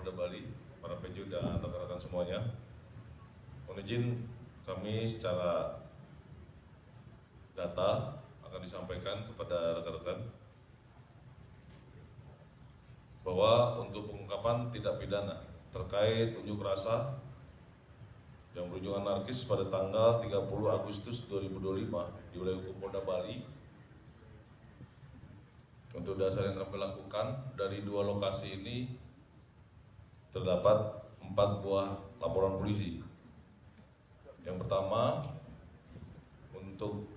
Polda Bali, para penju dan rekan-rekan semuanya. Mohon izin kami secara data akan disampaikan kepada rekan-rekan bahwa untuk pengungkapan tindak pidana terkait unjuk rasa yang berujung anarkis pada tanggal 30 Agustus 2025 di wilayah hukum Polda Bali. Untuk dasar yang kami lakukan dari dua lokasi ini terdapat 4 buah laporan polisi. Yang pertama untuk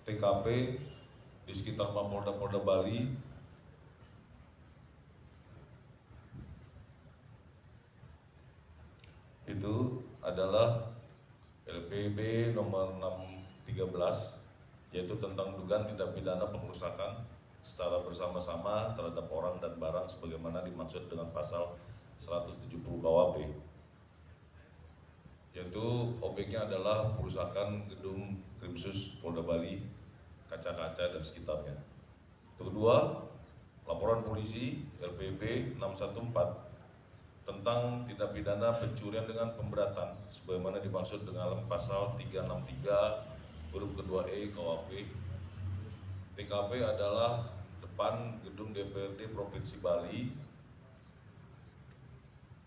TKP di sekitar Mapolda Bali itu adalah LPB nomor 613, yaitu tentang dugaan tindak pidana pengerusakan secara bersama-sama terhadap orang dan barang sebagaimana dimaksud dengan pasal 170 KUHP, yaitu objeknya adalah perusakan gedung Krimsus Polda Bali, kaca-kaca dan sekitarnya. Kedua, laporan polisi LPB 614 tentang tindak pidana pencurian dengan pemberatan sebagaimana dimaksud dengan pasal 363 huruf kedua E KUHP. TKP adalah depan gedung DPRD Provinsi Bali.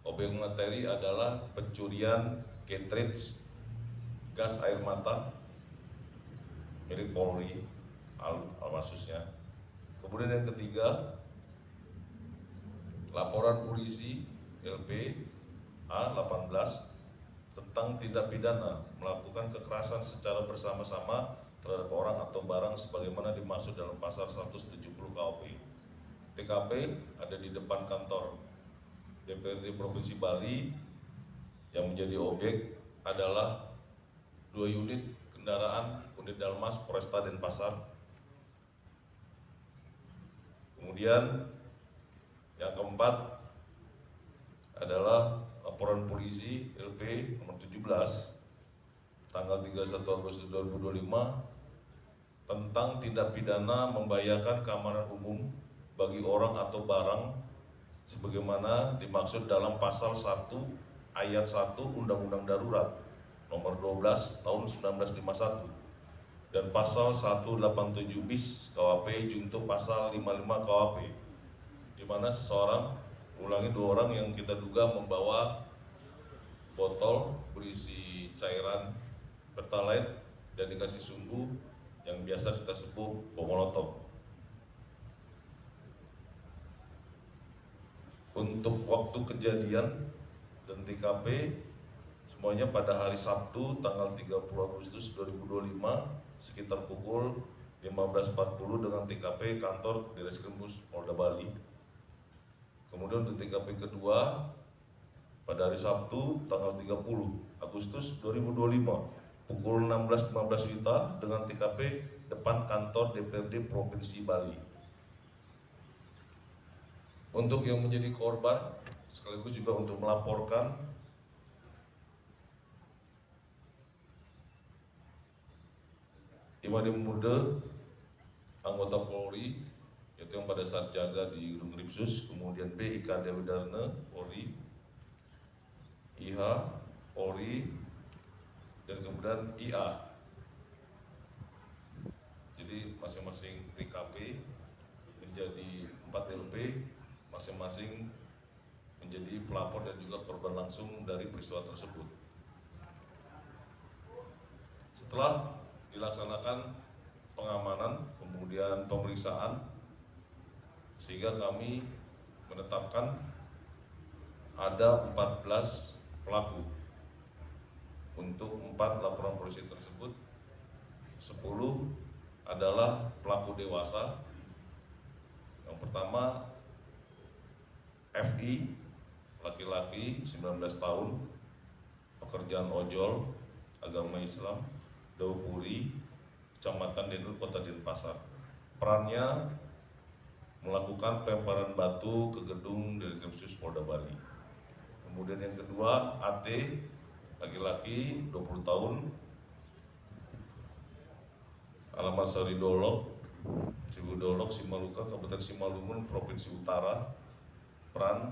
Objek materi adalah pencurian cartridge gas air mata milik Polri Almasusnya. Kemudian yang ketiga, laporan polisi LP A18 tentang tindak pidana melakukan kekerasan secara bersama-sama terhadap orang atau barang sebagaimana dimaksud dalam pasal 170 KUHP. TKP ada di depan kantor DPRD Provinsi Bali. Yang menjadi objek adalah 2 unit kendaraan unit Dalmas Polresta Denpasar. Kemudian yang keempat adalah laporan polisi LP nomor 17 tanggal 31 Agustus 2025 tentang tindak pidana membahayakan keamanan umum bagi orang atau barang sebagaimana dimaksud dalam pasal 1 ayat 1 Undang-Undang Darurat nomor 12 tahun 1951 dan pasal 187 bis KUHP junto pasal 55 KUHP, di mana seseorang, ulangi 2 orang yang kita duga membawa botol berisi cairan pertalite dan dikasih sumbu yang biasa kita sebut bom molotov. Untuk waktu kejadian dan TKP semuanya pada hari Sabtu tanggal 30 Agustus 2025 sekitar pukul 15.40 dengan TKP kantor Direskrimus Polda Bali. Kemudian untuk TKP kedua pada hari Sabtu tanggal 30 Agustus 2025 pukul 16.15 WITA dengan TKP depan kantor DPRD Provinsi Bali. Untuk yang menjadi korban sekaligus juga untuk melaporkan Imade Muda anggota Polri, yaitu yang pada saat jaga di gedung Krimsus, kemudian B. Ika Dewi Darna Polri, IH Polri, dan kemudian IA. Jadi masing-masing TKP menjadi 4 LP, masing-masing menjadi pelapor dan juga korban langsung dari peristiwa tersebut. Setelah dilaksanakan pengamanan, kemudian pemeriksaan, sehingga kami menetapkan ada 14 pelaku. Untuk 4 laporan polisi tersebut, 10 adalah pelaku dewasa. Yang pertama FI, laki-laki 19 tahun, pekerjaan ojol, agama Islam, Daupuri, Kecamatan Denul, Kota Denpasar. Perannya melakukan pelemparan batu ke gedung Dirkrimsus Polda Bali. Kemudian yang kedua AT, laki-laki 20 tahun, alamat Saridolok, Cibudolok, Simaluka, Kabupaten Simalungun, Provinsi Utara. Peran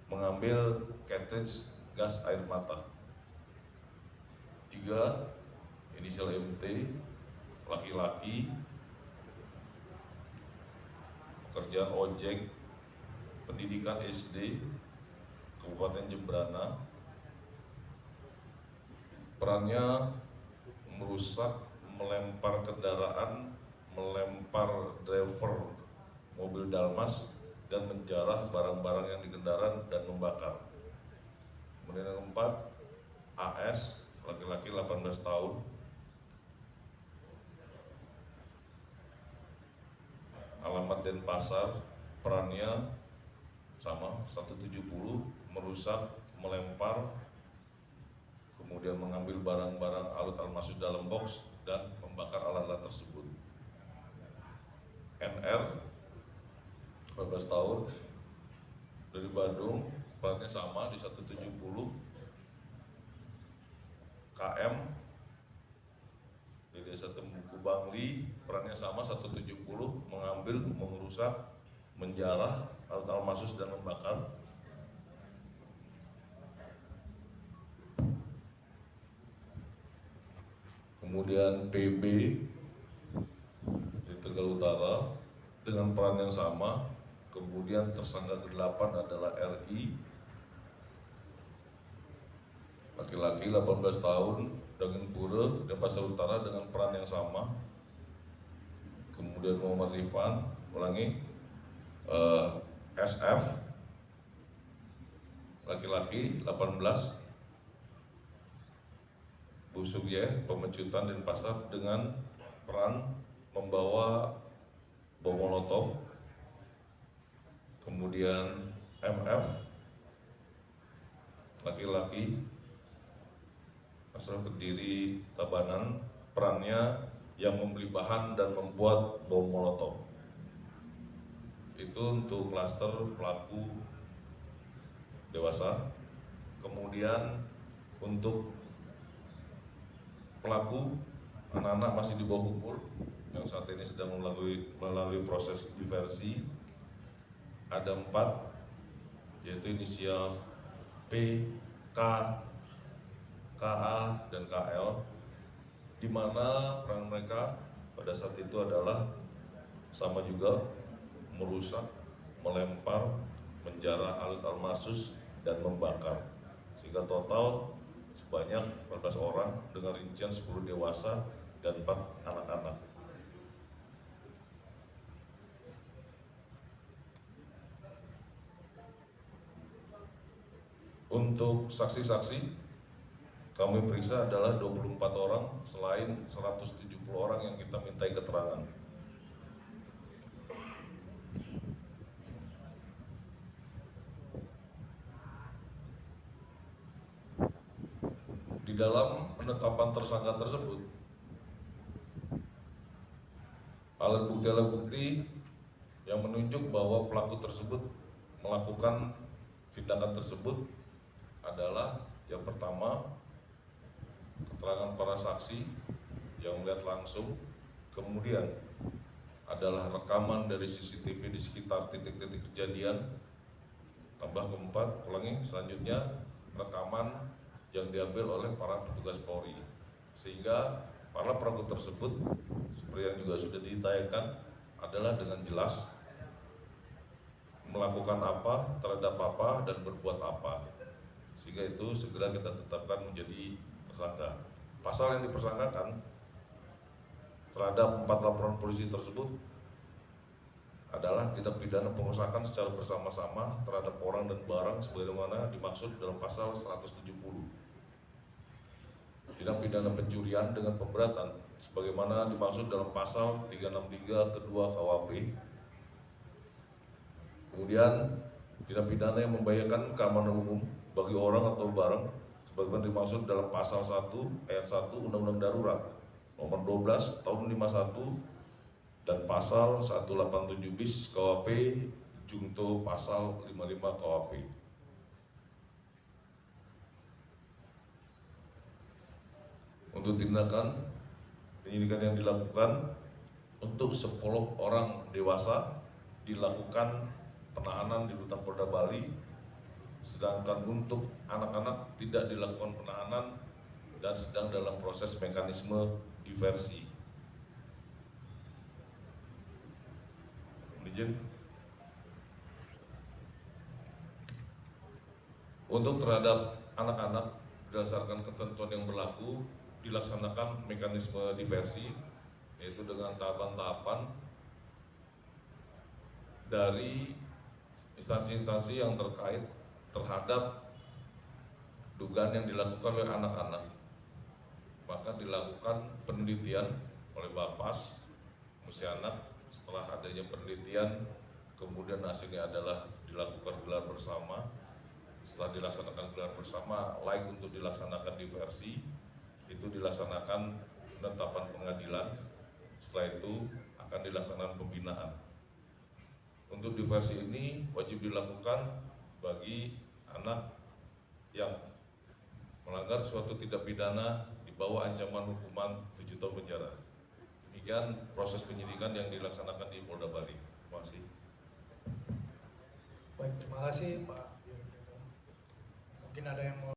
mengambil cartridge gas air mata. 3, inisial MT, laki-laki, pekerjaan ojek, pendidikan SD, Kabupaten Jembrana. Perannya merusak, melempar kendaraan, melempar driver mobil Dalmas, dan menjarah barang-barang yang di kendaraan dan membakar. Kemudian yang keempat, AS, laki-laki 18 tahun, alamat Denpasar, perannya sama 170, merusak, melempar, kemudian mengambil barang-barang alat masuk dalam box dan membakar alat-alat tersebut. NR 14 tahun dari Bandung, perannya sama di 170. KM di Desa Tembuku Bangli, perannya sama 170, mengambil, merusak, menjarah alat masuk dan membakar. Kemudian PB di Tegal Utara dengan peran yang sama. Kemudian tersangka ke-8 adalah RI, laki-laki 18 tahun, Dagenpura, Denpasar Utara, dengan peran yang sama. Kemudian Muhammad Rifan, SF, laki-laki 18, Busugye, Pemecutan Denpasar, dengan peran membawa bom molotov. Kemudian MF, laki-laki, asal Kediri, Tabanan, perannya yang membeli bahan dan membuat bom molotov. Itu untuk klaster pelaku dewasa. Kemudian untuk pelaku anak-anak masih di bawah umur yang saat ini sedang melalui proses diversi, ada 4, yaitu inisial P, K, KA, dan KL, di mana peran mereka pada saat itu adalah sama juga merusak, melempar, menjarah alat almasus, dan membakar, sehingga total sebanyak 14 orang dengan rincian 10 dewasa dan 4 anak-anak. Untuk saksi-saksi kami periksa adalah 24 orang selain 170 orang yang kita mintai keterangan. Di dalam penetapan tersangka tersebut, alat bukti yang menunjuk bahwa pelaku tersebut melakukan tindakan tersebut adalah yang pertama, keterangan para saksi yang melihat langsung, kemudian adalah rekaman dari CCTV di sekitar titik-titik kejadian, tambah keempat, selanjutnya rekaman yang diambil oleh para petugas Polri, sehingga para pelaku tersebut seperti yang juga sudah ditayangkan adalah dengan jelas melakukan apa, terhadap apa, dan berbuat apa, sehingga itu segera kita tetapkan menjadi tersangka. Pasal yang dipersangkakan terhadap 4 laporan polisi tersebut adalah tindak pidana pengerusakan secara bersama-sama terhadap orang dan barang sebagaimana dimaksud dalam pasal 170. Tindak pidana pencurian dengan pemberatan sebagaimana dimaksud dalam pasal 363 kedua KUHP. Kemudian tindak pidana yang membahayakan keamanan umum bagi orang atau barang sebagaimana dimaksud dalam pasal 1 ayat 1 Undang-Undang Darurat nomor 12 tahun 51 dan pasal 187 bis KUHP junto pasal 55 KUHP. Untuk tindakan penyidikan yang dilakukan untuk 10 orang dewasa dilakukan penahanan di Rutan Polda Bali sedangkan untuk anak-anak tidak dilakukan penahanan dan sedang dalam proses mekanisme diversi. Izin. Untuk terhadap anak-anak berdasarkan ketentuan yang berlaku dilaksanakan mekanisme diversi, yaitu dengan tahapan-tahapan dari instansi-instansi yang terkait terhadap dugaan yang dilakukan oleh anak-anak. Maka dilakukan penelitian oleh Bapas Musyanak. Setelah adanya penelitian, kemudian hasilnya adalah dilakukan gelar bersama. Setelah dilaksanakan gelar bersama, layak untuk dilaksanakan diversi, itu dilaksanakan penetapan pengadilan. Setelah itu akan dilaksanakan pembinaan. Untuk diversi ini wajib dilakukan bagi anak yang melanggar suatu tindak pidana di bawah ancaman hukuman 7 tahun penjara. Demikian proses penyidikan yang dilaksanakan di Polda Bali. Terima kasih. Baik, terima kasih Pak. Mungkin ada yang mau